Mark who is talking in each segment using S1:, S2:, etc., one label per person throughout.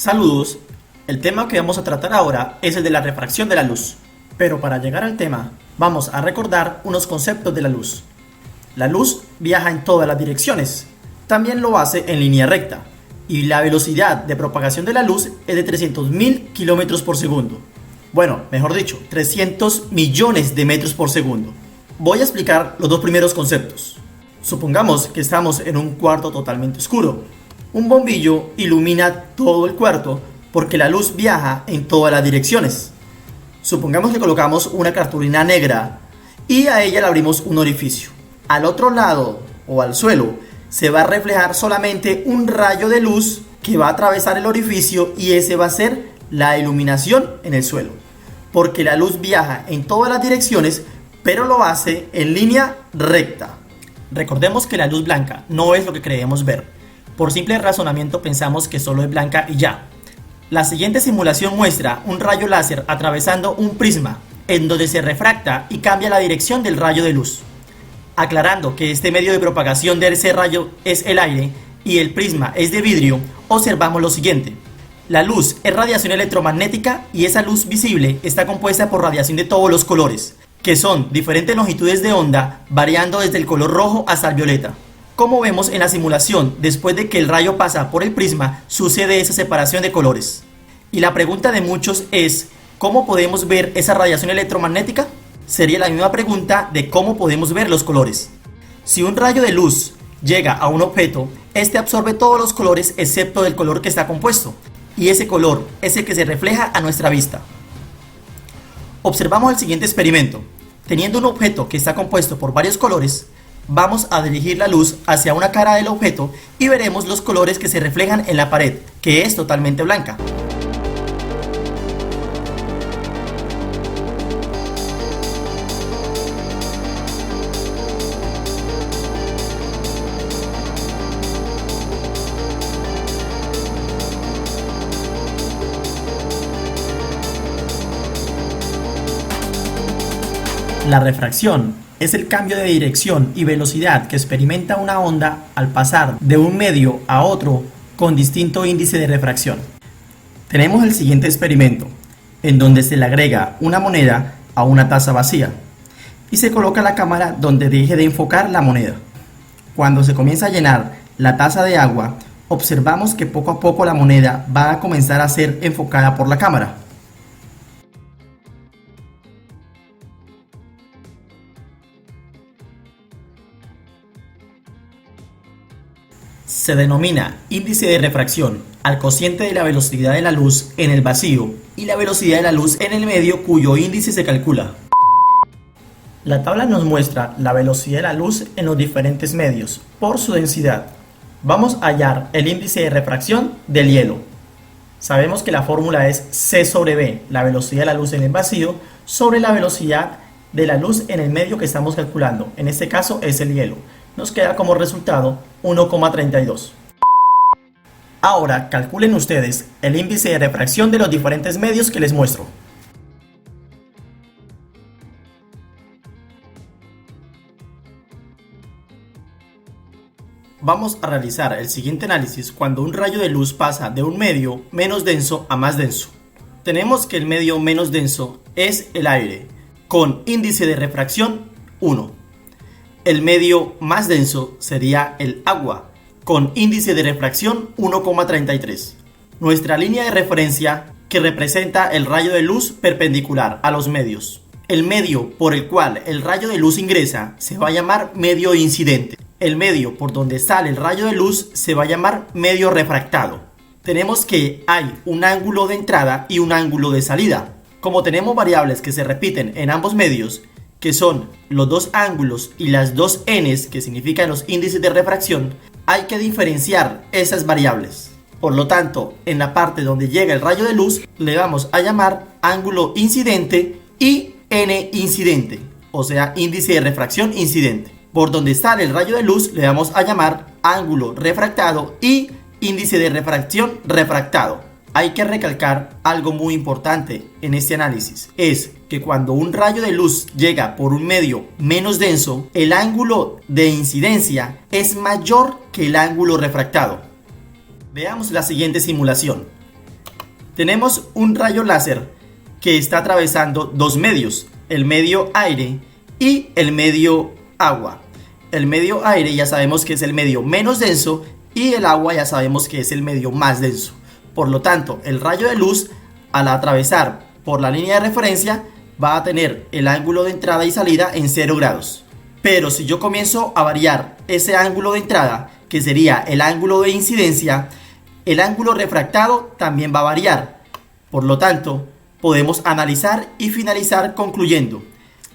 S1: Saludos, el tema que vamos a tratar ahora es el de la refracción de la luz. Pero para llegar al tema, vamos a recordar unos conceptos de la luz. La luz viaja en todas las direcciones, también lo hace en línea recta, y la velocidad de propagación de la luz es de 300.000 km por segundo. Bueno, mejor dicho, 300 millones de metros por segundo. Voy a explicar los dos primeros conceptos. Supongamos que estamos en un cuarto totalmente oscuro. Un bombillo ilumina todo el cuarto porque la luz viaja en todas las direcciones. Supongamos que colocamos una cartulina negra y a ella le abrimos un orificio. Al otro lado o al suelo se va a reflejar solamente un rayo de luz que va a atravesar el orificio y ese va a ser la iluminación en el suelo. Porque la luz viaja en todas las direcciones, pero lo hace en línea recta. Recordemos que la luz blanca no es lo que creemos ver. Por simple razonamiento pensamos que solo es blanca y ya. La siguiente simulación muestra un rayo láser atravesando un prisma, en donde se refracta y cambia la dirección del rayo de luz. Aclarando que este medio de propagación de ese rayo es el aire y el prisma es de vidrio, observamos lo siguiente. La luz es radiación electromagnética y esa luz visible está compuesta por radiación de todos los colores, que son diferentes longitudes de onda, variando desde el color rojo hasta el violeta. Como vemos en la simulación, después de que el rayo pasa por el prisma, sucede esa separación de colores. Y la pregunta de muchos es, ¿cómo podemos ver esa radiación electromagnética? Sería la misma pregunta de cómo podemos ver los colores. Si un rayo de luz llega a un objeto, este absorbe todos los colores excepto el color que está compuesto, y ese color es el que se refleja a nuestra vista. Observamos el siguiente experimento. Teniendo un objeto que está compuesto por varios colores, vamos a dirigir la luz hacia una cara del objeto y veremos los colores que se reflejan en la pared, que es totalmente blanca. La refracción es el cambio de dirección y velocidad que experimenta una onda al pasar de un medio a otro con distinto índice de refracción. Tenemos el siguiente experimento, en donde se le agrega una moneda a una taza vacía y se coloca la cámara donde deje de enfocar la moneda. Cuando se comienza a llenar la taza de agua, observamos que poco a poco la moneda va a comenzar a ser enfocada por la cámara. Se denomina índice de refracción al cociente de la velocidad de la luz en el vacío y la velocidad de la luz en el medio cuyo índice se calcula. La tabla nos muestra la velocidad de la luz en los diferentes medios por su densidad. Vamos a hallar el índice de refracción del hielo. Sabemos que la fórmula es C sobre V, la velocidad de la luz en el vacío, sobre la velocidad de la luz en el medio que estamos calculando. En este caso es el hielo. Nos queda como resultado 1,32. Ahora calculen ustedes el índice de refracción de los diferentes medios que les muestro. Vamos a realizar el siguiente análisis cuando un rayo de luz pasa de un medio menos denso a más denso. Tenemos que el medio menos denso es el aire, con índice de refracción 1. El medio más denso sería el agua, con índice de refracción 1,33. Nuestra línea de referencia que representa el rayo de luz perpendicular a los medios. El medio por el cual el rayo de luz ingresa se va a llamar medio incidente. El medio por donde sale el rayo de luz se va a llamar medio refractado. Tenemos que hay un ángulo de entrada y un ángulo de salida. Como tenemos variables que se repiten en ambos medios, que son los dos ángulos y las dos n's, que significan los índices de refracción, hay que diferenciar esas variables. Por lo tanto, en la parte donde llega el rayo de luz, le vamos a llamar ángulo incidente y n incidente, o sea, índice de refracción incidente. Por donde sale el rayo de luz, le vamos a llamar ángulo refractado y índice de refracción refractado. Hay que recalcar algo muy importante en este análisis, es que cuando un rayo de luz llega por un medio menos denso, el ángulo de incidencia es mayor que el ángulo refractado. Veamos la siguiente simulación. Tenemos un rayo láser que está atravesando dos medios, el medio aire y el medio agua. El medio aire ya sabemos que es el medio menos denso y el agua ya sabemos que es el medio más denso. Por lo tanto, el rayo de luz, al atravesar por la línea de referencia, va a tener el ángulo de entrada y salida en 0 grados. Pero si yo comienzo a variar ese ángulo de entrada, que sería el ángulo de incidencia, el ángulo refractado también va a variar. Por lo tanto, podemos analizar y finalizar concluyendo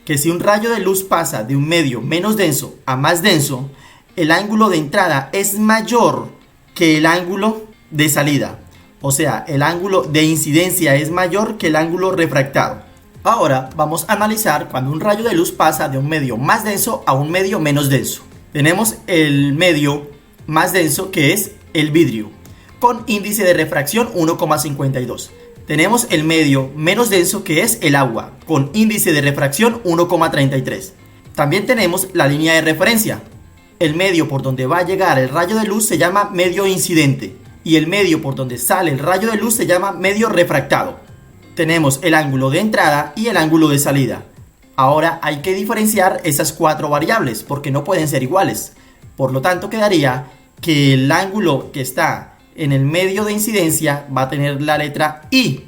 S1: que si un rayo de luz pasa de un medio menos denso a más denso, el ángulo de entrada es mayor que el ángulo de salida. O sea, el ángulo de incidencia es mayor que el ángulo refractado. Ahora vamos a analizar cuando un rayo de luz pasa de un medio más denso a un medio menos denso. Tenemos el medio más denso, que es el vidrio, con índice de refracción 1,52. Tenemos el medio menos denso, que es el agua, con índice de refracción 1,33. También tenemos la línea de referencia. El medio por donde va a llegar el rayo de luz se llama medio incidente y el medio por donde sale el rayo de luz se llama medio refractado. Tenemos el ángulo de entrada y el ángulo de salida. Ahora hay que diferenciar esas cuatro variables porque no pueden ser iguales. Por lo tanto, quedaría que el ángulo que está en el medio de incidencia va a tener la letra I,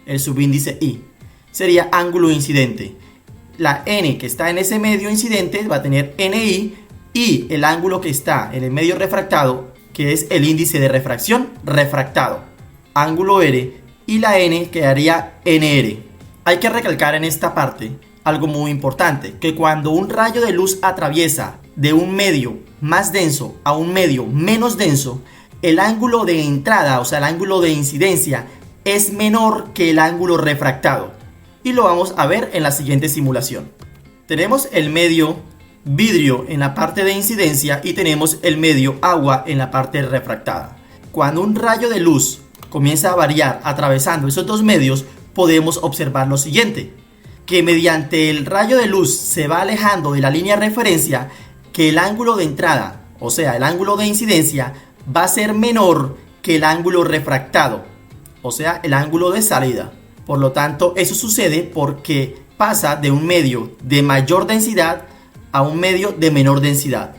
S1: el subíndice I. Sería ángulo incidente. La N que está en ese medio incidente va a tener NI y el ángulo que está en el medio refractado, que es el índice de refracción refractado, ángulo R, y la N quedaría NR. Hay que recalcar en esta parte algo muy importante, que cuando un rayo de luz atraviesa de un medio más denso a un medio menos denso, el ángulo de entrada, o sea el ángulo de incidencia, es menor que el ángulo refractado. Y lo vamos a ver en la siguiente simulación. Tenemos el medio vidrio en la parte de incidencia y tenemos el medio agua en la parte refractada. Cuando un rayo de luz comienza a variar atravesando esos dos medios, podemos observar lo siguiente, que mediante el rayo de luz se va alejando de la línea de referencia, que el ángulo de entrada, o sea el ángulo de incidencia, va a ser menor que el ángulo refractado, o sea el ángulo de salida. Por lo tanto, eso sucede porque pasa de un medio de mayor densidad a un medio de menor densidad.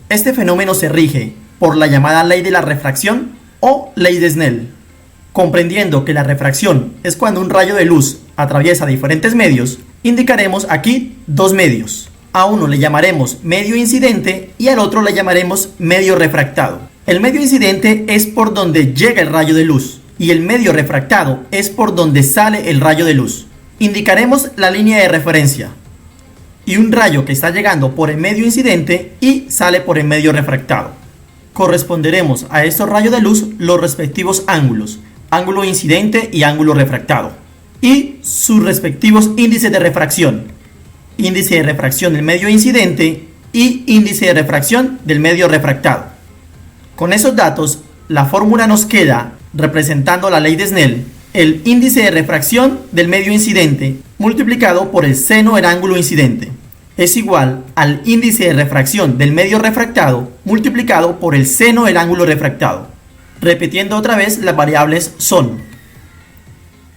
S1: Este fenómeno se rige por la llamada ley de la refracción o ley de Snell. Comprendiendo que la refracción es cuando un rayo de luz atraviesa diferentes medios, indicaremos aquí dos medios. A uno le llamaremos medio incidente y al otro le llamaremos medio refractado. El medio incidente es por donde llega el rayo de luz y el medio refractado es por donde sale el rayo de luz. Indicaremos la línea de referencia y un rayo que está llegando por el medio incidente y sale por el medio refractado. Corresponderemos a estos rayos de luz los respectivos ángulos, ángulo incidente y ángulo refractado, y sus respectivos índices de refracción, índice de refracción del medio incidente y índice de refracción del medio refractado. Con esos datos, la fórmula nos queda, representando la ley de Snell, el índice de refracción del medio incidente multiplicado por el seno del ángulo incidente es igual al índice de refracción del medio refractado multiplicado por el seno del ángulo refractado. Repitiendo otra vez, las variables son: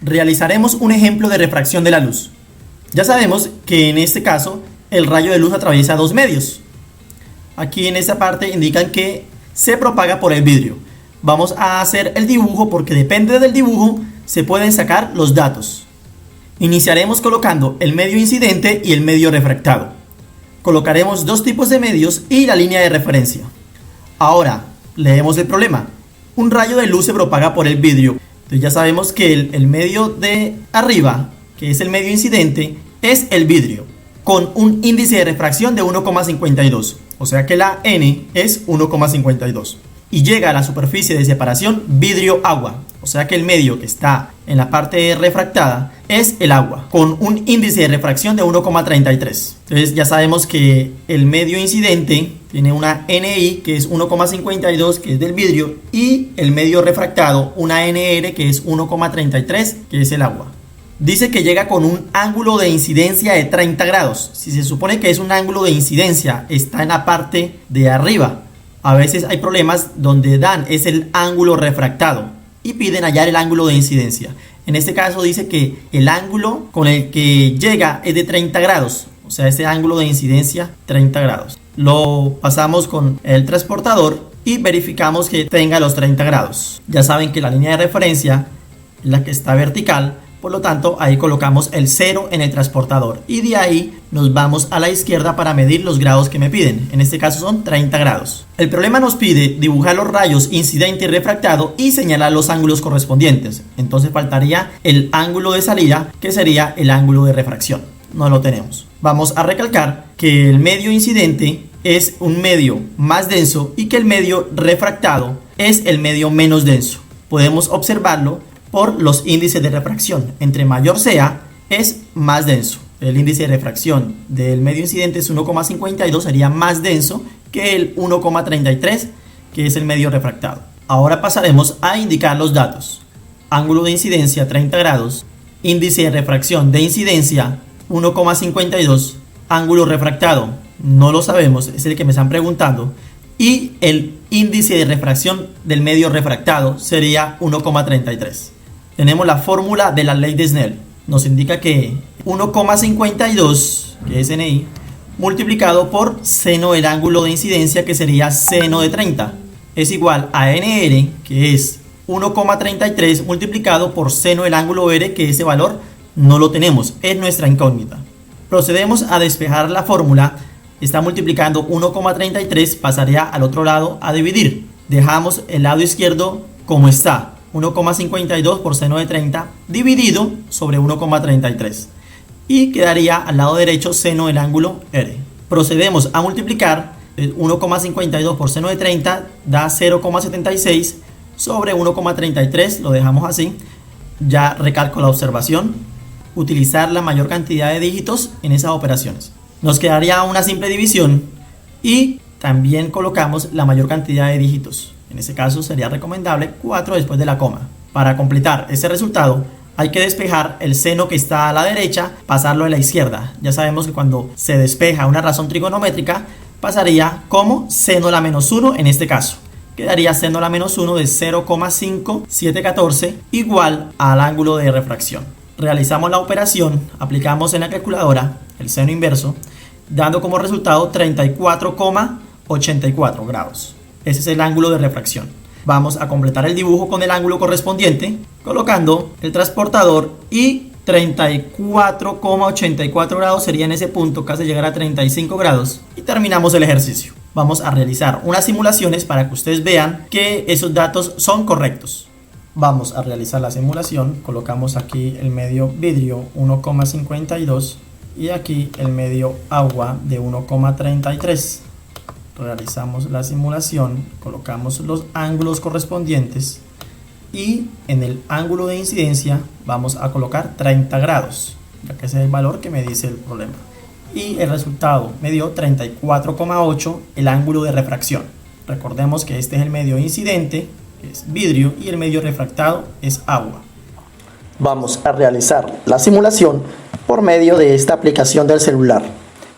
S1: realizaremos un ejemplo de refracción de la luz. Ya sabemos que en este caso el rayo de luz atraviesa dos medios. Aquí en esta parte indican que se propaga por el vidrio. Vamos a hacer el dibujo porque depende del dibujo se pueden sacar los datos. Iniciaremos colocando el medio incidente y el medio refractado. Colocaremos dos tipos de medios y la línea de referencia. Ahora, leemos el problema. Un rayo de luz se propaga por el vidrio. Entonces ya sabemos que el medio de arriba, que es el medio incidente, es el vidrio, con un índice de refracción de 1,52. O sea que la N es 1,52. Y llega a la superficie de separación vidrio-agua. O sea que el medio que está en la parte refractada es el agua, con un índice de refracción de 1,33. Entonces ya sabemos que el medio incidente tiene una NI que es 1,52, que es del vidrio, y el medio refractado una NR que es 1,33, que es el agua. Dice que llega con un ángulo de incidencia de 30 grados. Si se supone que es un ángulo de incidencia, está en la parte de arriba. A veces hay problemas donde dan es el ángulo refractado. y piden hallar el ángulo de incidencia. En este caso dice que el ángulo con el que llega es de 30 grados, o sea, este ángulo de incidencia 30 grados. Lo pasamos con el transportador y verificamos que tenga los 30 grados. Ya saben que la línea de referencia es la que está vertical, por lo tanto ahí colocamos el 0 en el transportador y de ahí nos vamos a la izquierda para medir los grados que me piden. En este caso son 30 grados. El problema nos pide dibujar los rayos incidente y refractado y señalar los ángulos correspondientes. Entonces faltaría el ángulo de salida, que sería el ángulo de refracción. No lo tenemos. Vamos a recalcar que el medio incidente es un medio más denso y que el medio refractado es el medio menos denso. Podemos observarlo por los índices de refracción. Entre mayor sea, es más denso. El índice de refracción del medio incidente es 1,52, sería más denso que el 1,33, que es el medio refractado. Ahora pasaremos a indicar los datos. Ángulo de incidencia 30 grados, índice de refracción de incidencia 1,52, ángulo refractado no lo sabemos, es el que me están preguntando, y el índice de refracción del medio refractado sería 1,33. Tenemos la fórmula de la ley de Snell. Nos indica que 1,52, que es NI, multiplicado por seno del ángulo de incidencia, que sería seno de 30, es igual a NR, que es 1,33 multiplicado por seno del ángulo R, que ese valor no lo tenemos, es nuestra incógnita. Procedemos a despejar la fórmula. Está multiplicando 1,33, pasaría al otro lado a dividir. Dejamos el lado izquierdo como está. 1,52 por seno de 30 dividido sobre 1,33 y quedaría al lado derecho seno del ángulo R. Procedemos a multiplicar. 1,52 por seno de 30 da 0,76 sobre 1,33, lo dejamos así. Ya recalco la observación, utilizar la mayor cantidad de dígitos en esas operaciones. Nos quedaría una simple división y también colocamos la mayor cantidad de dígitos. En ese caso sería recomendable 4 después de la coma. Para completar ese resultado hay que despejar el seno que está a la derecha, pasarlo a la izquierda. Ya sabemos que cuando se despeja una razón trigonométrica pasaría como seno a la menos 1 en este caso. Quedaría seno a la menos 1 de 0,5714 igual al ángulo de refracción. Realizamos la operación, aplicamos en la calculadora el seno inverso, dando como resultado 34,84 grados. Ese es el ángulo de refracción. Vamos a completar el dibujo con el ángulo correspondiente, colocando el transportador y 34,84 grados sería en ese punto, casi llegar a 35 grados. Y terminamos el ejercicio. Vamos a realizar unas simulaciones para que ustedes vean que esos datos son correctos. Vamos a realizar la simulación. Colocamos aquí el medio vidrio 1,52 y aquí el medio agua de 1,33. Realizamos la simulación, colocamos los ángulos correspondientes y en el ángulo de incidencia vamos a colocar 30 grados, ya que ese es el valor que me dice el problema. Y el resultado me dio 34,8 el ángulo de refracción. Recordemos que este es el medio incidente, que es vidrio, y el medio refractado es agua. Vamos a realizar la simulación por medio de esta aplicación del celular.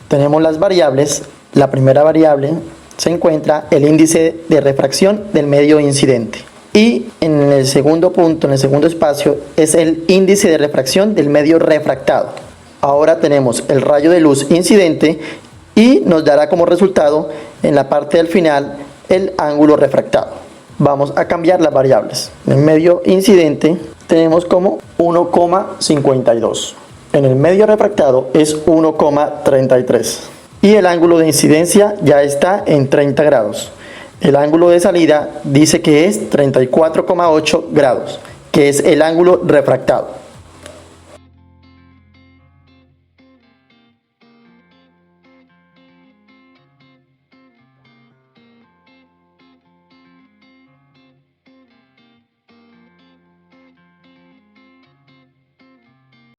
S1: Tenemos las variables. La primera variable se encuentra el índice de refracción del medio incidente. Y en el segundo punto, en el segundo espacio, es el índice de refracción del medio refractado. Ahora tenemos el rayo de luz incidente y nos dará como resultado en la parte del final el ángulo refractado. Vamos a cambiar las variables. En el medio incidente tenemos como 1,52. En el medio refractado es 1,33. Y el ángulo de incidencia ya está en 30 grados. El ángulo de salida dice que es 34,8 grados, que es el ángulo refractado.